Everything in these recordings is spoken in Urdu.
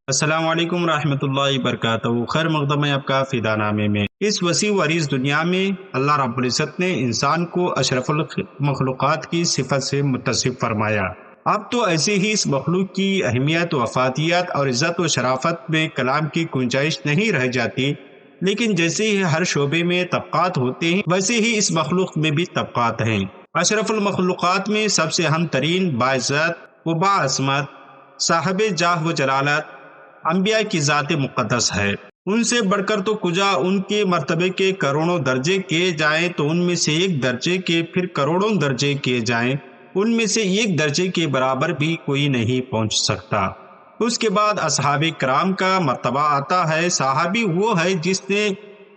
السلام علیکم ورحمۃ اللہ وبرکاتہ۔ خیر مقدم ہے آپ کا فدا نامے میں۔ اس وسیع و عریض دنیا میں اللہ رب العزت نے انسان کو اشرف المخلوقات کی صفت سے متصف فرمایا۔ اب تو ایسے ہی اس مخلوق کی اہمیت و افادیت اور عزت و شرافت میں کلام کی گنجائش نہیں رہ جاتی، لیکن جیسے ہی ہر شعبے میں طبقات ہوتے ہیں ویسے ہی اس مخلوق میں بھی طبقات ہیں۔ اشرف المخلوقات میں سب سے اہم ترین باعزت و باعظمت صاحب جاہ و جلالت انبیاء کی ذات مقدس ہے۔ ان سے بڑھ کر تو کجا ان کے مرتبے کے کروڑوں درجے کیے جائیں تو ان میں سے ایک درجے کے پھر کروڑوں درجے کیے جائیں، ان میں سے ایک درجے کے برابر بھی کوئی نہیں پہنچ سکتا۔ اس کے بعد اصحاب کرام کا مرتبہ آتا ہے۔ صحابی وہ ہے جس نے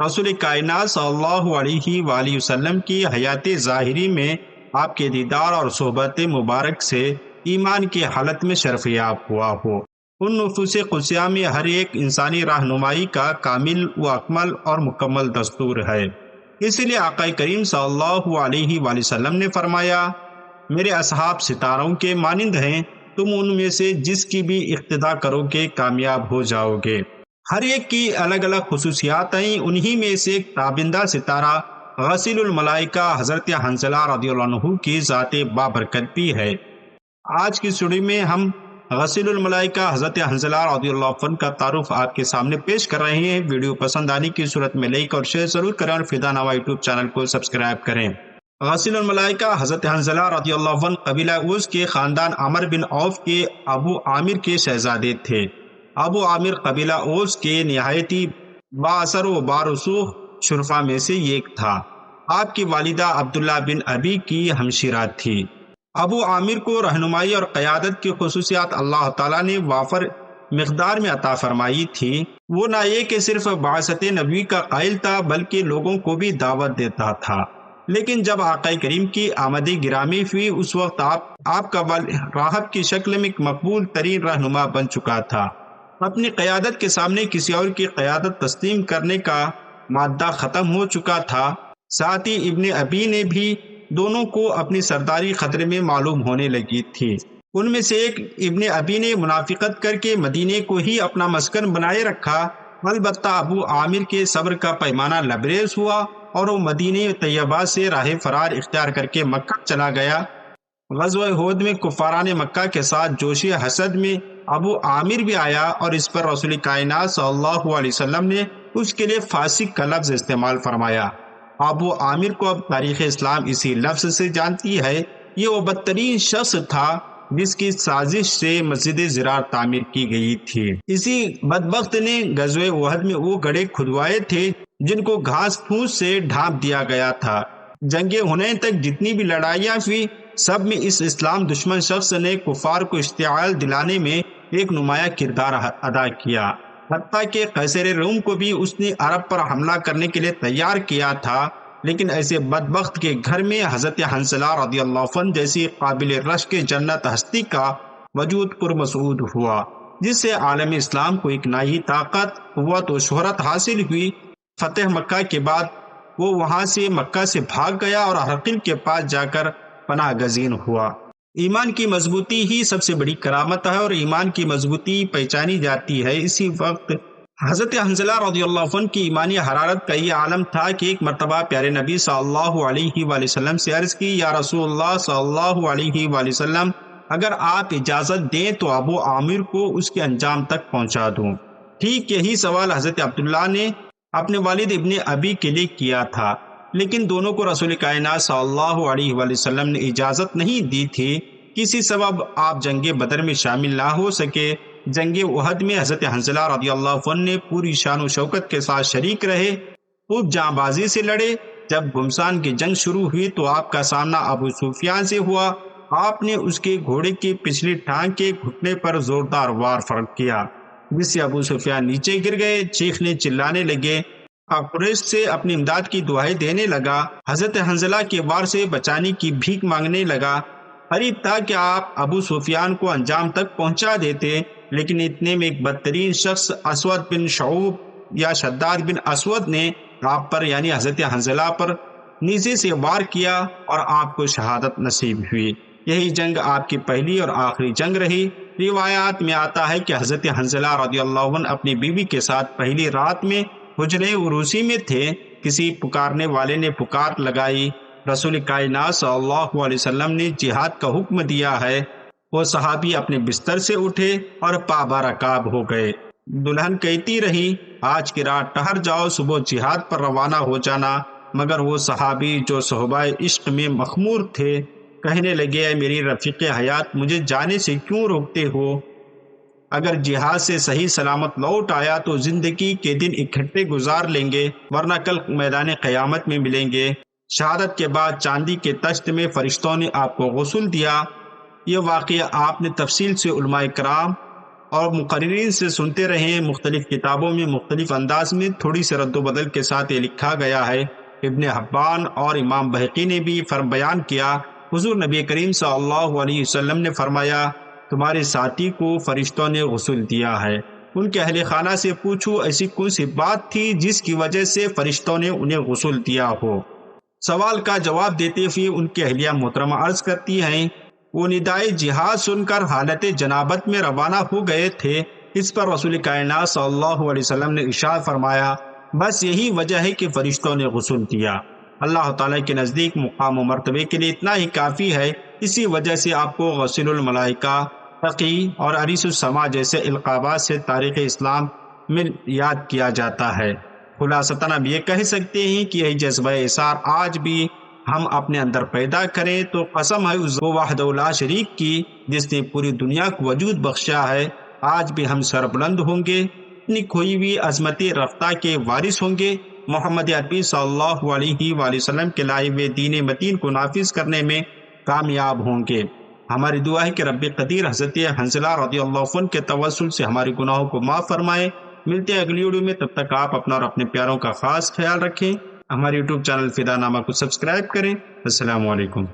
رسول کائنات صلی اللہ علیہ وآلہ وسلم کی حیات ظاہری میں آپ کے دیدار اور صحبت مبارک سے ایمان کی حالت میں شرف یاب ہوا ہو۔ ان نفوس قدسیہ میں ہر ایک انسانی رہنمائی کا کامل و اکمل اور مکمل دستور ہے۔ اس لیے آقا کریم صلی اللہ علیہ وآلہ وسلم نے فرمایا، میرے اصحاب ستاروں کے مانند ہیں، تم ان میں سے جس کی بھی اقتداء کرو گے کامیاب ہو جاؤ گے۔ ہر ایک کی الگ الگ خصوصیات ہیں، انہی میں سے ایک تابندہ ستارہ غسیل الملائکہ حضرت حنظلہ رضی اللہ عنہ کی ذات بابرکت بھی ہے۔ آج کی سٹوڈی میں ہم غسیل الملائکہ حضرت حنظلہ رضی اللہ عنہ کا تعارف آپ کے سامنے پیش کر رہے ہیں۔ ویڈیو پسند آنے کی صورت میں لائک اور شیئر ضرور کریں اور فدا نامہ یوٹیوب چینل کو سبسکرائب کریں۔ غسیل الملائکہ حضرت حنظلہ رضی اللہ عنہ قبیلہ اوس کے خاندان عمر بن عوف کے ابو عامر کے شہزادے تھے۔ ابو عامر قبیلہ اوس کے نہایتی با اثر و بارسوخ شرفا میں سے ایک تھا۔ آپ کی والدہ عبداللہ بن ابی کی ہمشیرہ تھی۔ ابو عامر کو رہنمائی اور قیادت کی خصوصیات اللہ تعالیٰ نے وافر مقدار میں عطا فرمائی تھی۔ وہ نہ یہ کہ صرف بعثت نبوی کا قائل تھا بلکہ لوگوں کو بھی دعوت دیتا تھا۔ لیکن جب آقا کریم کی آمد گرامی ہوئی اس وقت آپ کا راہب کی شکل میں ایک مقبول ترین رہنما بن چکا تھا۔ اپنی قیادت کے سامنے کسی اور کی قیادت تسلیم کرنے کا مادہ ختم ہو چکا تھا۔ ساتھ ہی ابن ابی نے بھی دونوں کو اپنی سرداری خطرے میں معلوم ہونے لگی تھی۔ ان میں سے ایک ابن ابی نے منافقت کر کے مدینے کو ہی اپنا مسکن بنائے رکھا۔ البتہ ابو عامر کے صبر کا پیمانہ لبریز ہوا اور وہ مدینہ طیبہ سے راہ فرار اختیار کر کے مکہ چلا گیا۔ غزوہ احد میں کفاران مکہ کے ساتھ جوش حسد میں ابو عامر بھی آیا اور اس پر رسول کائنات صلی اللہ علیہ وسلم نے اس کے لیے فاسق کا لفظ استعمال فرمایا۔ ابو عامر کو اب تاریخ اسلام اسی لفظ سے جانتی ہے۔ یہ وہ بدترین شخص تھا جس کی سازش سے مسجد زرار تعمیر کی گئی تھی۔ اسی بدبخت نے غزوہ احد میں وہ گڑھے کھدوائے تھے جن کو گھاس پھوس سے ڈھانپ دیا گیا تھا۔ جنگ حنین تک جتنی بھی لڑائیاں ہوئی سب میں اس اسلام دشمن شخص نے کفار کو اشتعال دلانے میں ایک نمایاں کردار ادا کیا۔ حتیٰ کہ قیصر روم کو بھی اس نے عرب پر حملہ کرنے کے لیے تیار کیا تھا، لیکن ایسے بدبخت کے گھر میں حضرت حنظلہ رضی اللہ عنہ جیسی قابل رشک جنت ہستی کا وجود پرمسعود ہوا، جس سے عالم اسلام کو ایک نئی طاقت، قوت و شہرت حاصل ہوئی۔ فتح مکہ کے بعد وہ وہاں سے مکہ سے بھاگ گیا اور ہرقل کے پاس جا کر پناہ گزین ہوا۔ ایمان کی مضبوطی ہی سب سے بڑی کرامت ہے اور ایمان کی مضبوطی پہچانی جاتی ہے۔ اسی وقت حضرت حنظلہ رضی اللہ عنہ کی ایمانی حرارت کا یہ عالم تھا کہ ایک مرتبہ پیارے نبی صلی اللہ علیہ وآلہ وسلم سے عرض کی، یا رسول اللہ صلی اللہ علیہ وآلہ وسلم، اگر آپ اجازت دیں تو ابو عامر کو اس کے انجام تک پہنچا دوں۔ ٹھیک یہی سوال حضرت عبداللہ نے اپنے والد ابن ابی کے لیے کیا تھا، لیکن دونوں کو رسول کائنات صلی اللہ علیہ وآلہ وسلم نے اجازت نہیں دی تھی۔ کسی سبب آپ جنگ بدر میں شامل نہ ہو سکے۔ جنگ احد میں حضرت حنظلہ رضی اللہ عنہ نے پوری شان و شوکت کے ساتھ شریک رہے، خوب جاں بازی سے لڑے۔ جب گھمسان کی جنگ شروع ہوئی تو آپ کا سامنا ابو سفیان سے ہوا۔ آپ نے اس کے گھوڑے کی پچھلی ٹانگ کے گھٹنے پر زوردار وار فرق کیا، جس سے ابو سفیان نیچے گر گئے، چیخنے چلانے لگے، قریش سے اپنی امداد کی دعائیں دینے لگا، حضرت حنظلہ کے وار سے بچانے کی بھیک مانگنے لگا۔ قریب تھا کہ آپ ابو سفیان کو انجام تک پہنچا دیتے، لیکن اتنے میں ایک بدترین شخص اسود بن شعوب یا شداد بن اسود نے آپ پر یعنی حضرت حنظلہ پر نیزے سے وار کیا اور آپ کو شہادت نصیب ہوئی۔ یہی جنگ آپ کی پہلی اور آخری جنگ رہی۔ روایات میں آتا ہے کہ حضرت حنظلہ رضی اللہ عنہ اپنی بیوی کے ساتھ پہلی رات میں حجرہ عروسی میں تھے، کسی پکارنے والے نے پکار لگائی، رسول کائنات صلی اللہ علیہ وسلم نے جہاد کا حکم دیا ہے۔ وہ صحابی اپنے بستر سے اٹھے اور پابرکاب ہو گئے۔ دلہن کہتی رہی، آج کی رات ٹہر جاؤ، صبح جہاد پر روانہ ہو جانا۔ مگر وہ صحابی جو صحبہ عشق میں مخمور تھے کہنے لگے، اے میری رفیق حیات، مجھے جانے سے کیوں روکتے ہو؟ اگر جہاد سے صحیح سلامت لوٹ آیا تو زندگی کے دن اکٹھے گزار لیں گے، ورنہ کل میدان قیامت میں ملیں گے۔ شہادت کے بعد چاندی کے تشت میں فرشتوں نے آپ کو غسل دیا۔ یہ واقعہ آپ نے تفصیل سے علماء کرام اور مقررین سے سنتے رہے۔ مختلف کتابوں میں مختلف انداز میں تھوڑی سی رد و بدل کے ساتھ یہ لکھا گیا ہے۔ ابن حبان اور امام بہقی نے بھی بیان کیا، حضور نبی کریم صلی اللہ علیہ وسلم نے فرمایا، تمہارے ساتھی کو فرشتوں نے غسل دیا ہے، ان کے اہل خانہ سے پوچھو ایسی کون سی بات تھی جس کی وجہ سے فرشتوں نے انہیں غسل دیا ہو۔ سوال کا جواب دیتے ہوئے ان کی اہلیہ محترمہ عرض کرتی ہیں، وہ ندائے جہاد سن کر حالت جنابت میں روانہ ہو گئے تھے۔ اس پر رسول کائنات صلی اللہ علیہ وسلم نے ارشاد فرمایا، بس یہی وجہ ہے کہ فرشتوں نے غسل دیا۔ اللہ تعالیٰ کے نزدیک مقام و مرتبے کے لیے اتنا ہی کافی ہے، اسی وجہ سے آپ کو غسیل الملائکہ، تقی اور عریس السما جیسے القابات سے تاریخ اسلام میں یاد کیا جاتا ہے۔ خلاصتاً اب یہ کہہ سکتے ہیں کہ یہی جذبہ اثار آج بھی ہم اپنے اندر پیدا کریں تو قسم ہے اس وحدہ لا شریک کی جس نے پوری دنیا کو وجود بخشا ہے، آج بھی ہم سربلند ہوں گے، اپنی کھوئی ہوئی عظمت رفتہ کے وارث ہوں گے، محمد عربی صلی اللہ علیہ وآلہ وسلم کے لائے ہوئے دین متین کو نافذ کرنے میں کامیاب ہوں گے۔ ہماری دعا ہے کہ رب قدیر حضرت حنظلہ رضی اللہ عنہ کے توسل سے ہمارے گناہوں کو معاف فرمائے۔ ملتے ہیں اگلی ویڈیو میں، تب تک آپ اپنا اور اپنے پیاروں کا خاص خیال رکھیں۔ ہمارے یوٹیوب چینل فدا نامہ کو سبسکرائب کریں۔ السلام علیکم۔